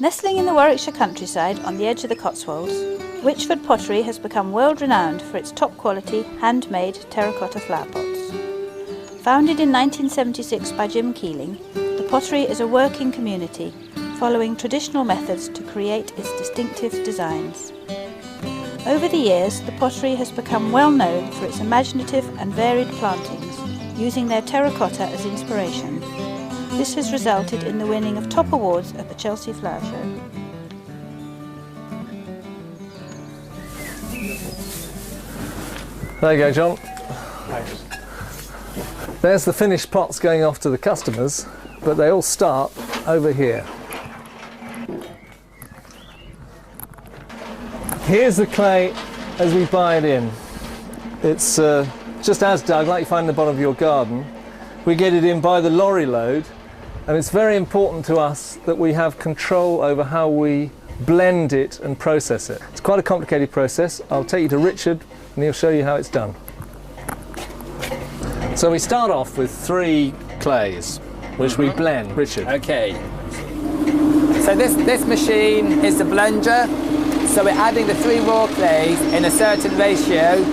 Nestling in the Warwickshire countryside on the edge of the Cotswolds, Wychford Pottery has become world renowned for its top quality handmade terracotta flower pots. Founded in 1976 by Jim Keeling, the pottery is a working community following traditional methods to create its distinctive designs. Over the years, the pottery has become well known for its imaginative and varied plantings, using their terracotta as inspiration. This has resulted in the winning of top awards at the Chelsea Flower Show. There you go, John. Thanks. There's the finished pots going off to the customers, but they all start over here. Here's the clay as we buy it in. It's just as dug, like you find in the bottom of your garden. We get it in by the lorry load, and it's very important to us that we have control over how we blend it and process it. It's quite a complicated process. I'll take you to Richard and he'll show you how it's done. So we start off with 3 clays, which we blend. Richard. Okay. So this machine is the blender. So we're adding the 3 raw clays in a certain ratio.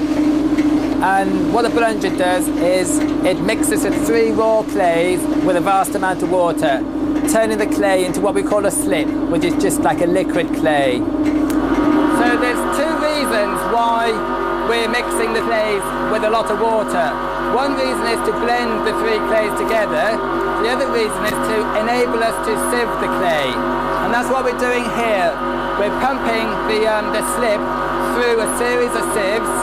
And what the blender does is it mixes the 3 raw clays with a vast amount of water, turning the clay into what we call a slip, which is just like a liquid clay. So there's 2 reasons why we're mixing the clays with a lot of water. One reason is to blend the 3 clays together. The other reason is to enable us to sieve the clay. And that's what we're doing here. We're pumping the slip through a series of sieves,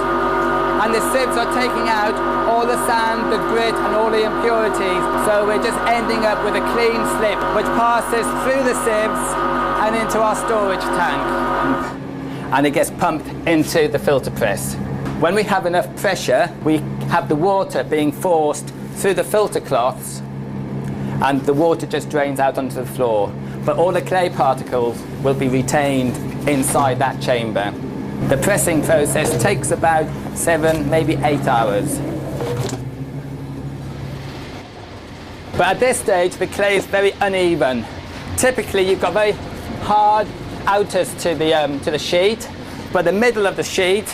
and the sieves are taking out all the sand, the grit and all the impurities. So we're just ending up with a clean slip which passes through the sieves and into our storage tank. And it gets pumped into the filter press. When we have enough pressure, we have the water being forced through the filter cloths, and the water just drains out onto the floor. But all the clay particles will be retained inside that chamber. The pressing process takes about 7, maybe 8 hours. But at this stage, the clay is very uneven. Typically, you've got very hard outers to the sheet, but the middle of the sheet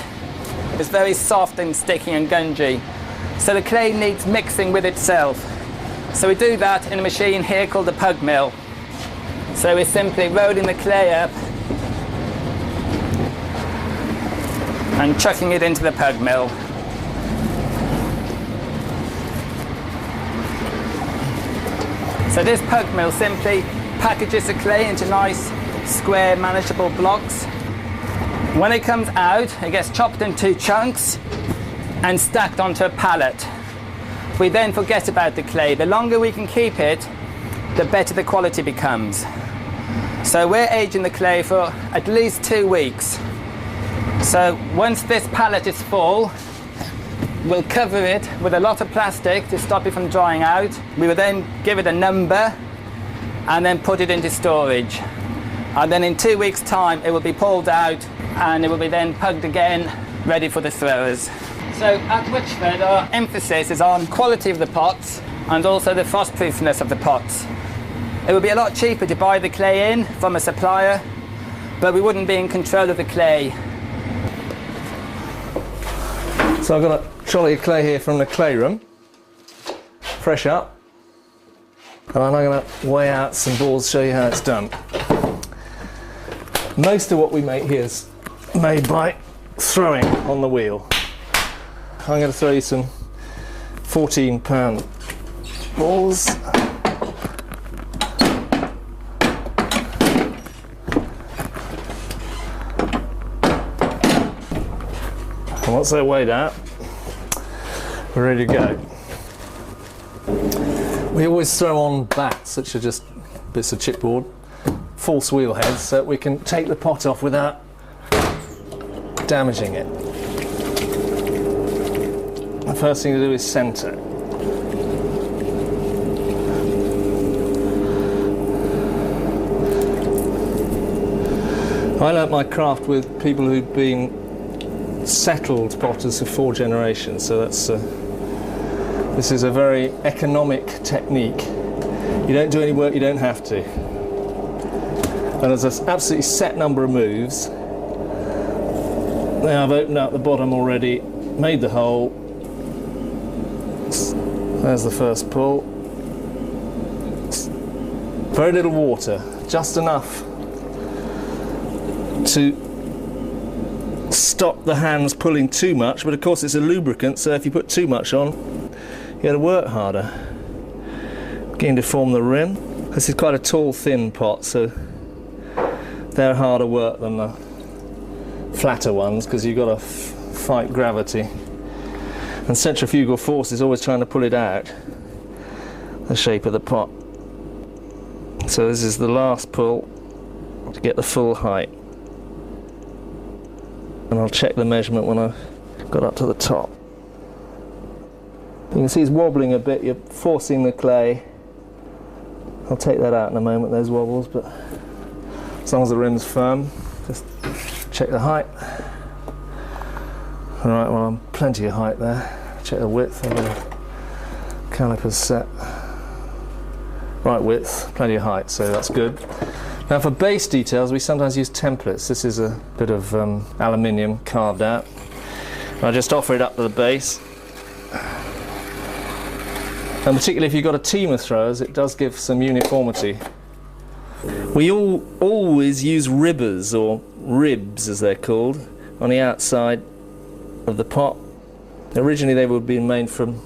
is very soft and sticky and gungy. So the clay needs mixing with itself. So we do that in a machine here called the pug mill. So we're simply rolling the clay up and chucking it into the pug mill. So this pug mill simply packages the clay into nice, square, manageable blocks. When it comes out, it gets chopped into chunks and stacked onto a pallet. We then forget about the clay. The longer we can keep it, the better the quality becomes. So we're aging the clay for at least 2 weeks. So once this pallet is full, we'll cover it with a lot of plastic to stop it from drying out. We will then give it a number and then put it into storage. And then in 2 weeks' time, it will be pulled out and it will be then pugged again, ready for the throwers. So at Wychford, our emphasis is on quality of the pots and also the frost-proofness of the pots. It would be a lot cheaper to buy the clay in from a supplier, but we wouldn't be in control of the clay. So I've got a trolley of clay here from the clay room, fresh up, and I'm going to weigh out some balls, show you how it's done. Most of what we make here is made by throwing on the wheel. I'm going to throw you some 14-pound balls. And once they're weighed out, we're ready to go. We always throw on bats, which are just bits of chipboard, false wheel heads, so that we can take the pot off without damaging it. The first thing to do is centre. I learnt my craft with people who'd been settled potters for 4 generations, so this is a very economic technique. You don't do any work you don't have to. And there's an absolutely set number of moves. Now I've opened out the bottom already, made the hole. There's the first pull. Very little water, just enough to stop the hands pulling too much, but of course it's a lubricant, so if you put too much on, you got to work harder. Beginning to form the rim. This is quite a tall, thin pot, so they're harder work than the flatter ones, because you've got to fight gravity. And centrifugal force is always trying to pull it out, the shape of the pot. So this is the last pull to get the full height. And I'll check the measurement when I've got up to the top. You can see it's wobbling a bit, you're forcing the clay. I'll take that out in a moment, those wobbles, but as long as the rim's firm, just check the height. Alright, well, I'm plenty of height there. Check the width, I've got the calipers set. Right width, plenty of height, so that's good. Now for base details, we sometimes use templates. This is a bit of aluminium carved out. I just offer it up to the base. And particularly if you've got a team of throwers, it does give some uniformity. We always use ribbers, or ribs as they're called, on the outside of the pot. Originally they would be made from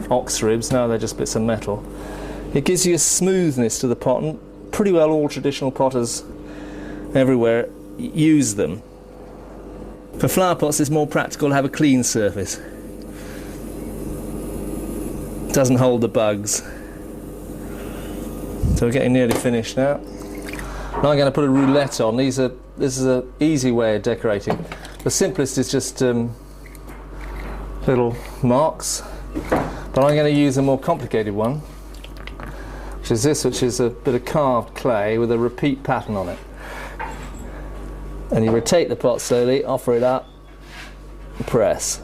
ox ribs, now they're just bits of metal. It gives you a smoothness to the pot, and pretty well all traditional potters everywhere use them. For flower pots it's more practical to have a clean surface. It doesn't hold the bugs. So we're getting nearly finished now. Now I'm going to put a roulette on. This is an easy way of decorating. The simplest is just little marks, but I'm going to use a more complicated one, which is this, which is a bit of carved clay with a repeat pattern on it. And you rotate the pot slowly, offer it up, and press.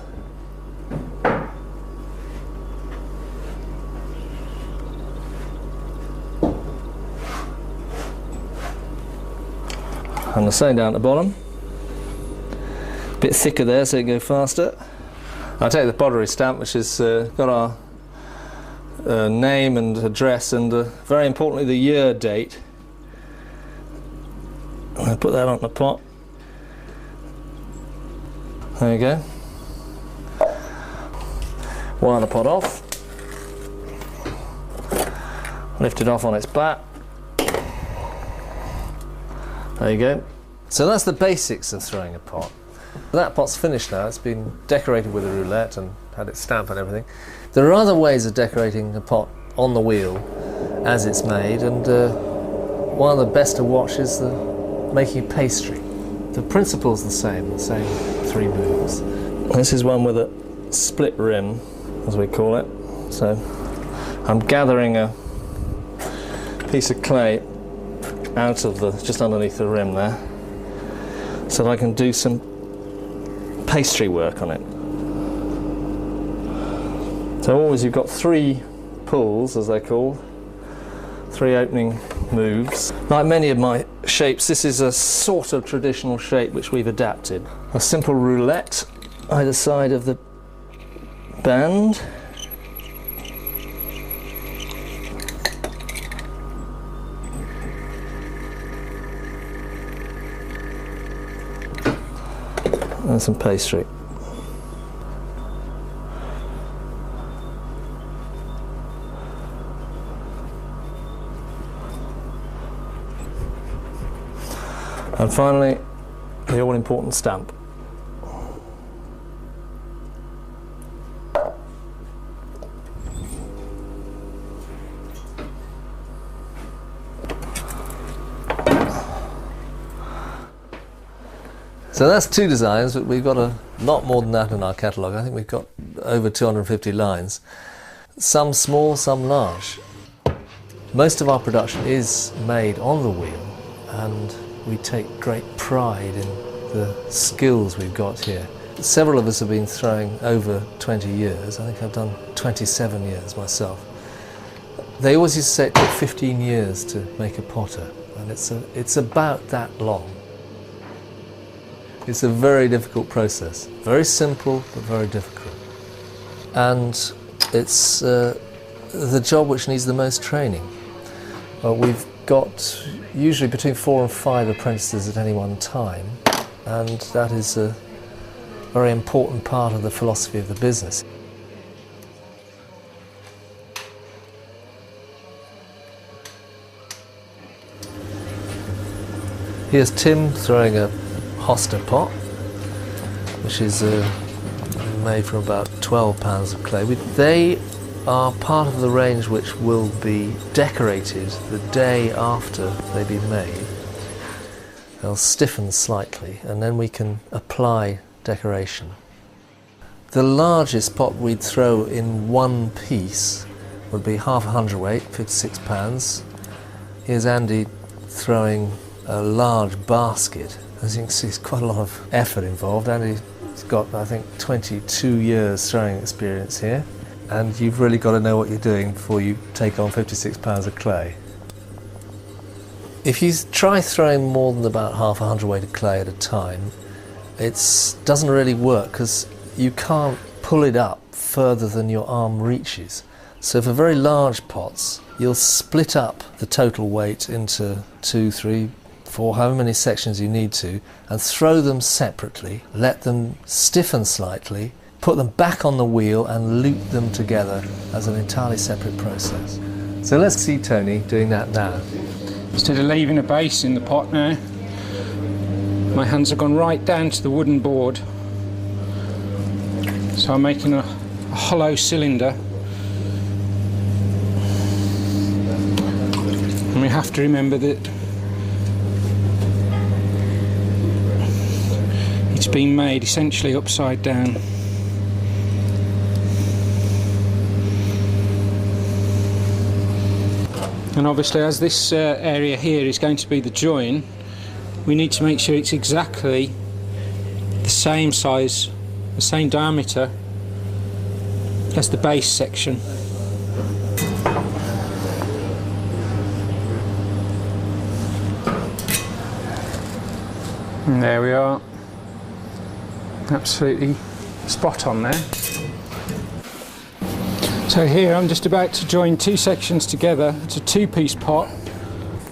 And the same down at the bottom. A bit thicker there so it can go faster. I'll take the pottery stamp, which has got our name and address, and very importantly the year date. I'll put that on the pot. There you go. Wire the pot off. Lift it off on its back. There you go. So that's the basics of throwing a pot. That pot's finished now. It's been decorated with a roulette and had its stamp and everything. There are other ways of decorating a pot on the wheel as it's made, and one of the best to watch is making pastry. The principle's the same three moves. This is one with a split rim, as we call it. So I'm gathering a piece of clay out of just underneath the rim there, so that I can do some pastry work on it. So always you've got three pulls, as they're called, three opening moves. Like many of my shapes, this is a sort of traditional shape which we've adapted. A simple roulette either side of the band. And some pastry. And finally, the all-important stamp. So that's two designs, but we've got a lot more than that in our catalogue. I think we've got over 250 lines. Some small, some large. Most of our production is made on the wheel, and we take great pride in the skills we've got here. Several of us have been throwing over 20 years. I think I've done 27 years myself. They always used to say it took 15 years to make a potter, and it's about that long. It's a very difficult process. Very simple, but very difficult. And it's the job which needs the most training. We've got usually between 4 and 5 apprentices at any one time, and that is a very important part of the philosophy of the business. Here's Tim throwing a Hoster pot, which is made from about 12 pounds of clay. They are part of the range which will be decorated the day after they've been made. They'll stiffen slightly and then we can apply decoration. The largest pot we'd throw in one piece would be half a hundredweight, 56 pounds. Here's Andy throwing a large basket. As you can see, it's quite a lot of effort involved. Andy's got, I think, 22 years throwing experience here, and you've really got to know what you're doing before you take on 56 pounds of clay. If you try throwing more than about half a hundredweight of clay at a time, it doesn't really work because you can't pull it up further than your arm reaches. So for very large pots, you'll split up the total weight into 2, 3, 4, however many sections you need to, and throw them separately, let them stiffen slightly, put them back on the wheel and loop them together as an entirely separate process. So let's see Tony doing that now. Instead of leaving a base in the pot now, my hands have gone right down to the wooden board. So I'm making a hollow cylinder. And we have to remember that it's been made essentially upside down. And obviously, as this area here is going to be the join, we need to make sure it's exactly the same size, the same diameter as the base section. And there we are. Absolutely spot on there. So here I'm just about to join 2 sections together. It's a 2-piece pot.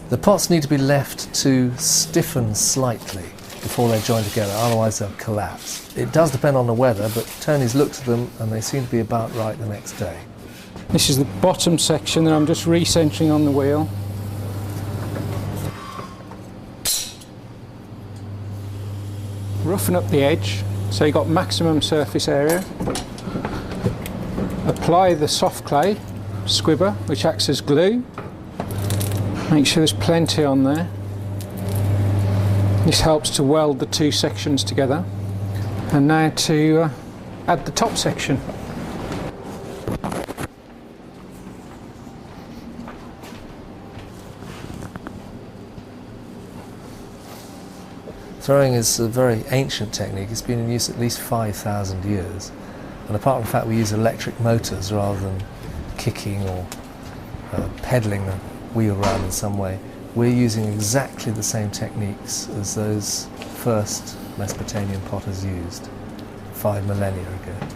The pots need to be left to stiffen slightly before they join together, otherwise they'll collapse. It does depend on the weather, but Tony's looked at them and they seem to be about right the next day. This is the bottom section that I'm just recentering on the wheel. Roughen up the edge so you've got maximum surface area. Apply the soft clay squibber, which acts as glue. Make sure there's plenty on there. This helps to weld the 2 sections together. And now to add the top section. Throwing is a very ancient technique. It's been in use at least 5,000 years. And apart from the fact we use electric motors rather than kicking or pedalling the wheel around in some way, we're using exactly the same techniques as those first Mesopotamian potters used 5 millennia ago.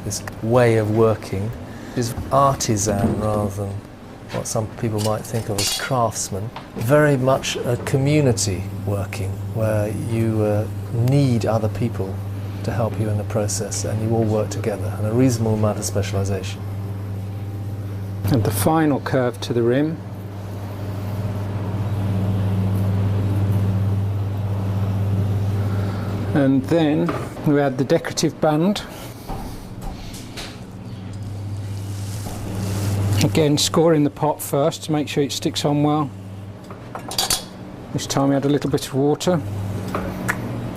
This way of working is artisan rather than what some people might think of as craftsmen. Very much a community working where you need other people to help you in the process and you all work together, and a reasonable amount of specialisation. And the final curve to the rim. And then we add the decorative band. Again, scoring the pot first to make sure it sticks on well. This time we add a little bit of water.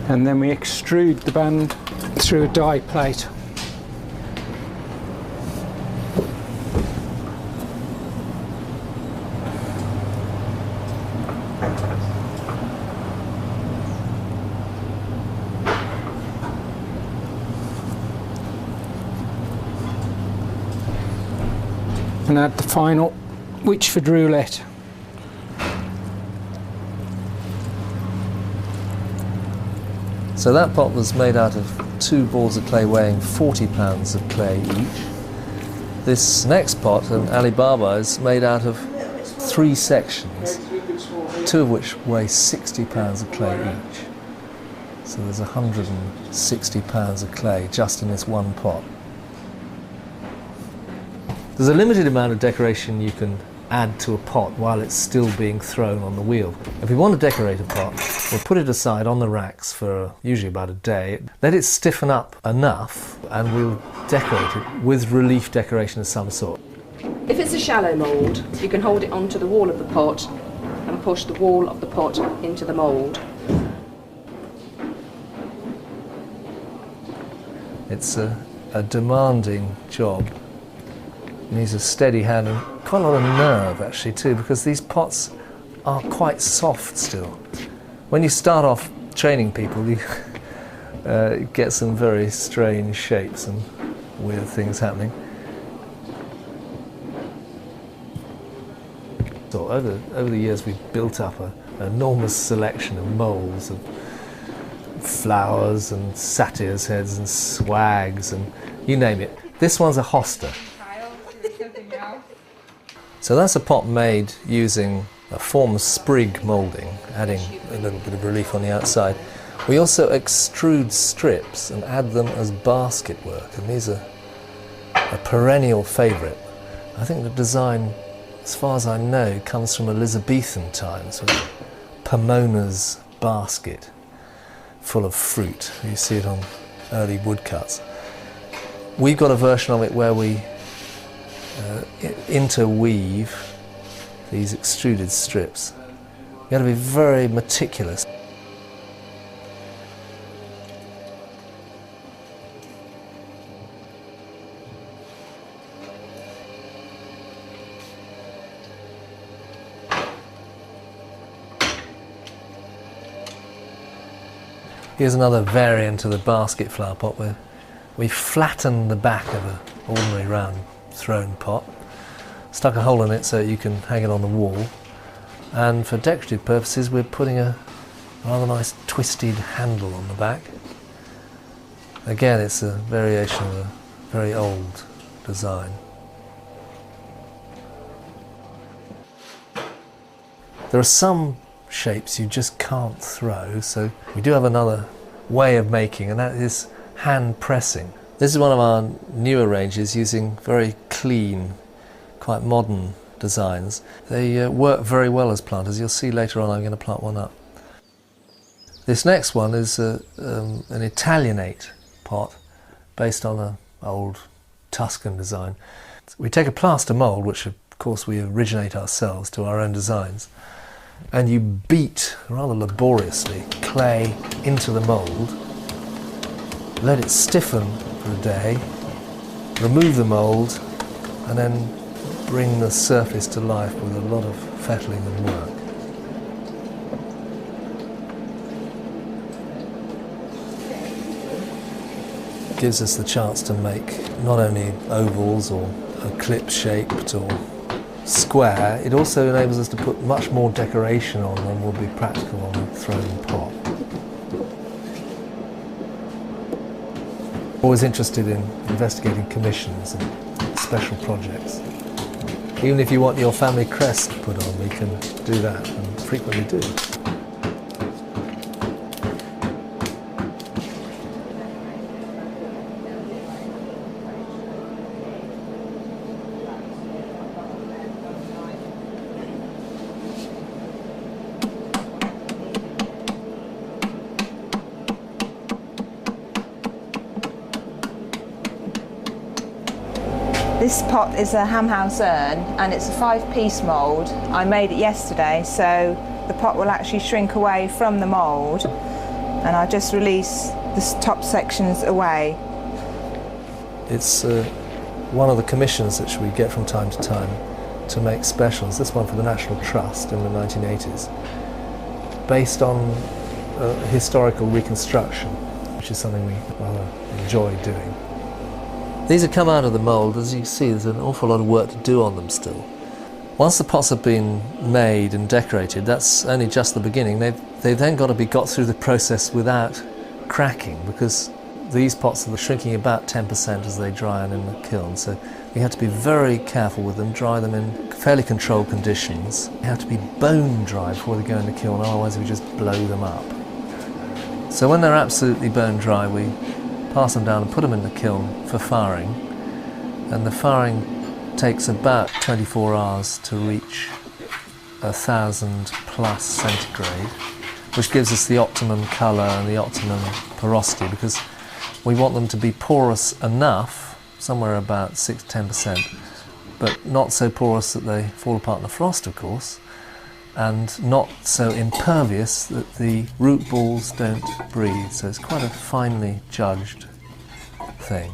And then we extrude the band through a die plate. And add the final Wychford roulette. So that pot was made out of 2 balls of clay weighing 40 pounds of clay each. This next pot, an Alibaba, is made out of 3 sections, 2 of which weigh 60 pounds of clay each. So there's 160 pounds of clay just in this one pot. There's a limited amount of decoration you can add to a pot while it's still being thrown on the wheel. If we want to decorate a pot, we'll put it aside on the racks for usually about a day, let it stiffen up enough, and we'll decorate it with relief decoration of some sort. If it's a shallow mould, you can hold it onto the wall of the pot and push the wall of the pot into the mould. It's a demanding job. It needs a steady hand and quite a lot of nerve actually too, because these pots are quite soft still. When you start off training people, you get some very strange shapes and weird things happening. So over the years we've built up an enormous selection of moulds of flowers and satyrs' heads and swags and you name it. This one's a hoster. So that's a pot made using a form of sprig moulding, adding a little bit of relief on the outside. We also extrude strips and add them as basket work, and these are a perennial favourite. I think the design, as far as I know, comes from Elizabethan times, with Pomona's basket full of fruit. You see it on early woodcuts. We've got a version of it where we interweave these extruded strips. You've got to be very meticulous. Here's another variant of the basket flower pot where we flatten the back of an ordinary round thrown pot, stuck a hole in it so you can hang it on the wall, and for decorative purposes we're putting a rather nice twisted handle on the back. Again, it's a variation of a very old design. There are some shapes you just can't throw, so we do have another way of making, and that is hand pressing. This is one of our newer ranges using very clean, quite modern designs. They work very well as planters. You'll see later on I'm going to plant one up. This next one is an Italianate pot based on an old Tuscan design. We take a plaster mould, which of course we originate ourselves to our own designs, and you beat rather laboriously clay into the mould, let it stiffen for a day, remove the mould, and then bring the surface to life with a lot of fettling and work. It gives us the chance to make not only ovals or eclipse-shaped or square, it also enables us to put much more decoration on than will be practical on a thrown pot. Always interested in investigating commissions and special projects. Even if you want your family crest put on, we can do that, and frequently do. This pot is a ham house urn, and it's a 5-piece mould. I made it yesterday, so the pot will actually shrink away from the mould, and I just release the top sections away. It's one of the commissions that we get from time to time to make specials. This one for the National Trust in the 1980s, based on historical reconstruction, which is something we rather enjoy doing. These have come out of the mould. As you see, there's an awful lot of work to do on them still. Once the pots have been made and decorated, that's only just the beginning. They've then got to be got through the process without cracking, because these pots are shrinking about 10% as they dry and in the kiln, so we have to be very careful with them, dry them in fairly controlled conditions. They have to be bone dry before they go in the kiln, otherwise we just blow them up. So when they're absolutely bone dry, we pass them down and put them in the kiln for firing, and the firing takes about 24 hours to reach 1,000 plus centigrade, which gives us the optimum colour and the optimum porosity, because we want them to be porous enough, somewhere about 6–10%, but not so porous that they fall apart in the frost, of course, and not so impervious that the root balls don't breathe. So it's quite a finely judged thing.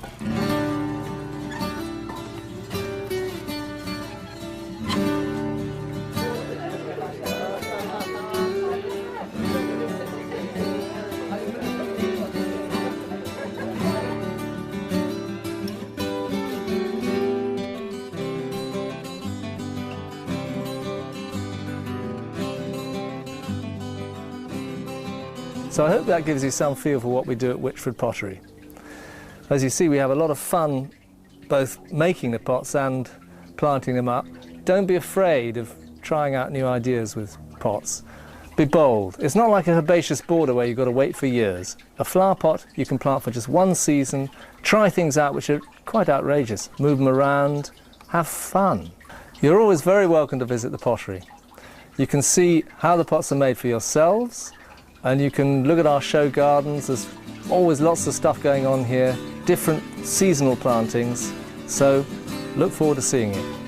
So I hope that gives you some feel for what we do at Witchford Pottery. As you see, we have a lot of fun both making the pots and planting them up. Don't be afraid of trying out new ideas with pots. Be bold. It's not like a herbaceous border where you've got to wait for years. A flower pot you can plant for just one season, try things out which are quite outrageous, move them around, have fun. You're always very welcome to visit the pottery. You can see how the pots are made for yourselves, and you can look at our show gardens. There's always lots of stuff going on here, different seasonal plantings, so look forward to seeing you.